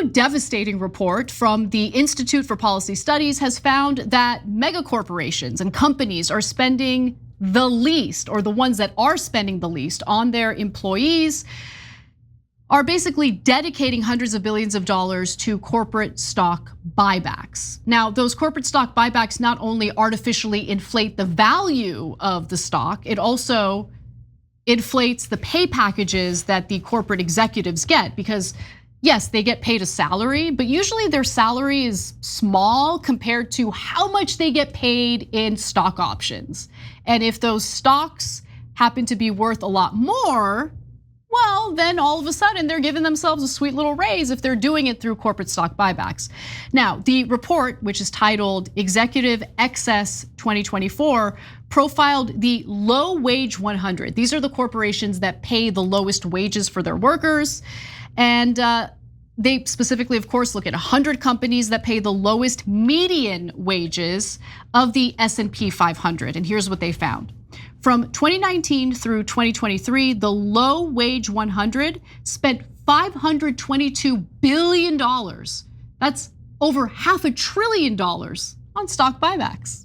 new devastating report from the Institute for Policy Studies has found that megacorporations and companies are spending the least, or the ones that are spending the least on their employees, are basically dedicating hundreds of billions of dollars to corporate stock buybacks. Now, those corporate stock buybacks not only artificially inflate the value of the stock, it also inflates the pay packages that the corporate executives get, because yes, they get paid a salary, but usually their salary is small compared to how much they get paid in stock options. And if those stocks happen to be worth a lot more, well, then all of a sudden they're giving themselves a sweet little raise if they're doing it through corporate stock buybacks. Now, the report, which is titled Executive Excess 2024, profiled the low wage 100. These are the corporations that pay the lowest wages for their workers. And they specifically, of course, look at 100 companies that pay the lowest median wages of the S&P 500. And here's what they found. From 2019 through 2023, the low wage 100 spent $522 billion. That's over $500 billion on stock buybacks.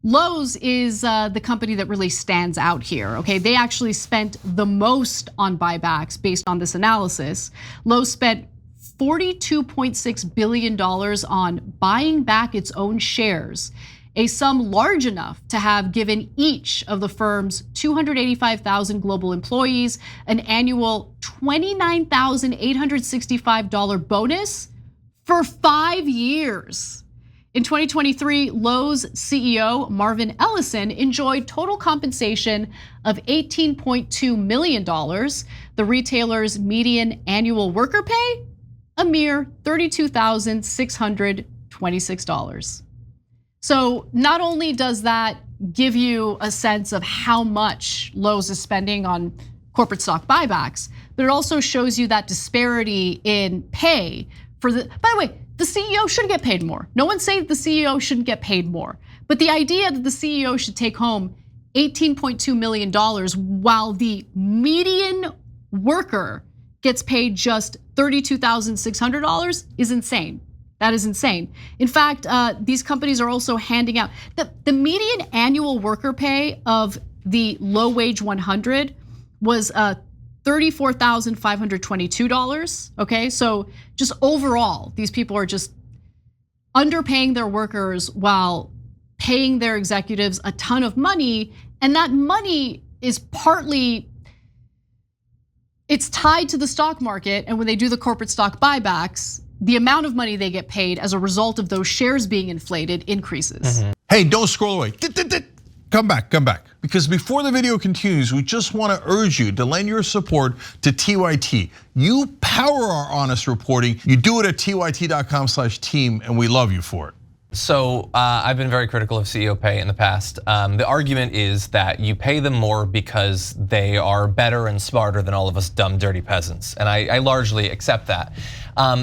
Lowe's is the company that really stands out here, okay? They actually spent the most on buybacks based on this analysis. Lowe spent $42.6 billion on buying back its own shares, a sum large enough to have given each of the firm's 285,000 global employees an annual $29,865 bonus for 5 years. In 2023, Lowe's CEO Marvin Ellison enjoyed total compensation of $18.2 million. The retailer's median annual worker pay, a mere $32,626. So not only does that give you a sense of how much Lowe's is spending on corporate stock buybacks, but it also shows you that disparity in pay for the, by the way, the CEO should get paid more. No one's saying the CEO shouldn't get paid more, but the idea that the CEO should take home $18.2 million while the median worker gets paid just $32,600 is insane. That is insane. In fact, these companies are also handing out, the median annual worker pay of the low wage 100 was $34,522, okay? So just overall, these people are just underpaying their workers while paying their executives a ton of money, and that money is partly, it's tied to the stock market, and when they do the corporate stock buybacks, the amount of money they get paid as a result of those shares being inflated increases. Hey, don't scroll away. Come back. Because before the video continues, we just want to urge you to lend your support to TYT. You power our honest reporting. You do it at tyt.com/team, and we love you for it. So I've been very critical of CEO pay in the past. The argument is that you pay them more because they are better and smarter than all of us dumb, dirty peasants. And I largely accept that.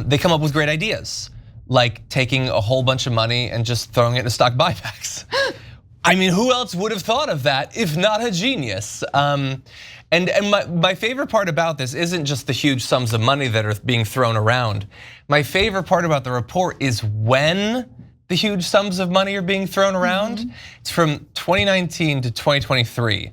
They come up with great ideas, like taking a whole bunch of money and just throwing it into stock buybacks. I mean, who else would have thought of that if not a genius? And my favorite part about this isn't just the huge sums of money that are being thrown around. My favorite part about the report is when the huge sums of money are being thrown around. It's from 2019 to 2023,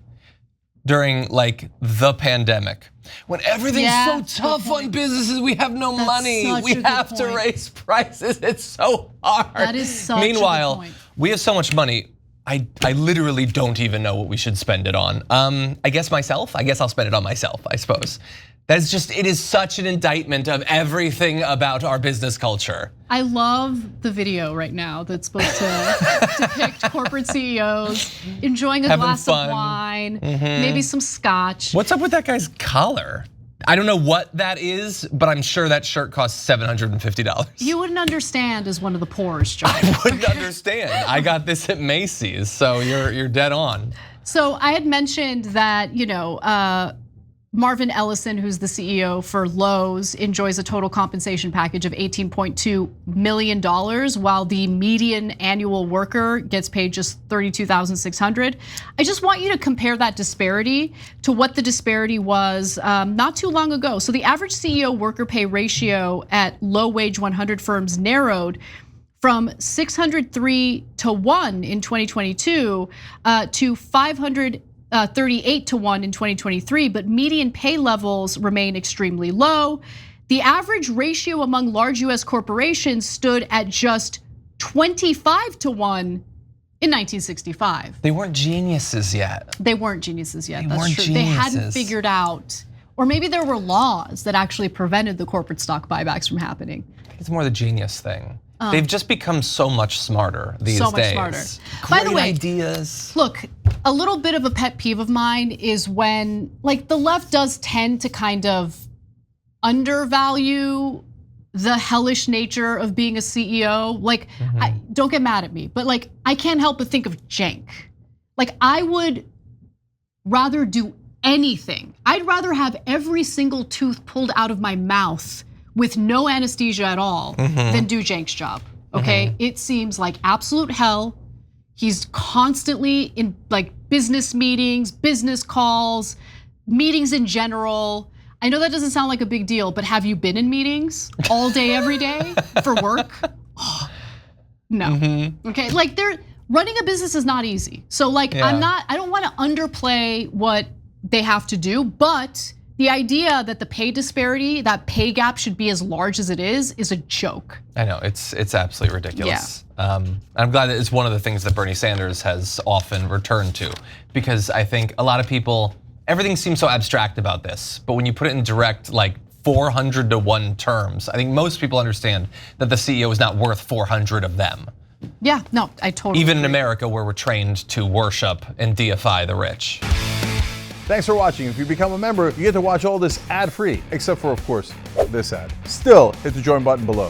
during like the pandemic, when everything's so tough on businesses. We have no money. We have to raise prices. It's so hard. That is such a good Meanwhile, we have so much money. I literally don't even know what we should spend it on. I guess myself. I guess I'll spend it on myself, I suppose. That's just, it is such an indictment of everything about our business culture. I love the video right now that's supposed to depict corporate CEOs enjoying a glass of wine, maybe some scotch. What's up with that guy's collar? I don't know what that is, but I'm sure that shirt costs $750. You wouldn't understand as one of the poorest, John. I wouldn't understand. I got this at Macy's, so you're dead on. So I had mentioned that, Marvin Ellison, who's the CEO for Lowe's, enjoys a total compensation package of $18.2 million, while the median annual worker gets paid just $32,600. I just want you to compare that disparity to what the disparity was not too long ago. So the average CEO worker pay ratio at low wage 100 firms narrowed from 603 to 1 in 2022 to 538 to 1 in 2023, but median pay levels remain extremely low. The average ratio among large US corporations stood at just 25 to 1 in 1965. They weren't geniuses yet. They weren't geniuses yet, They that's weren't true. geniuses. They hadn't figured out, or maybe there were laws that actually prevented the corporate stock buybacks from happening. It's more the genius thing. They've just become so much smarter these days. So much smarter. Great By the way, ideas. Look, a little bit of a pet peeve of mine is when, like, the left does tend to kind of undervalue the hellish nature of being a CEO. Like, don't get mad at me, but like, I can't help but think of Cenk. Like, I would rather do anything. I'd rather have every single tooth pulled out of my mouth with no anesthesia at all than do Cenk's job, okay? It seems like absolute hell. He's constantly in like business meetings, business calls, meetings in general. I know that doesn't sound like a big deal, but have you been in meetings all day, every day for work? Oh, no, okay? Like running a business is not easy. So like, I don't wanna underplay what they have to do, but the idea that the pay disparity, that pay gap should be as large as it is a joke. I know, it's absolutely ridiculous. I'm glad that it's one of the things that Bernie Sanders has often returned to, because I think a lot of people, everything seems so abstract about this, but when you put it in direct, like 400 to 1 terms, I think most people understand that the CEO is not worth 400 of them. Yeah, no, I totally Even agree. in America, where we're trained to worship and deify the rich. Thanks for watching. If you become a member, you get to watch all this ad-free, except for, of course, this ad. Still, hit the join button below.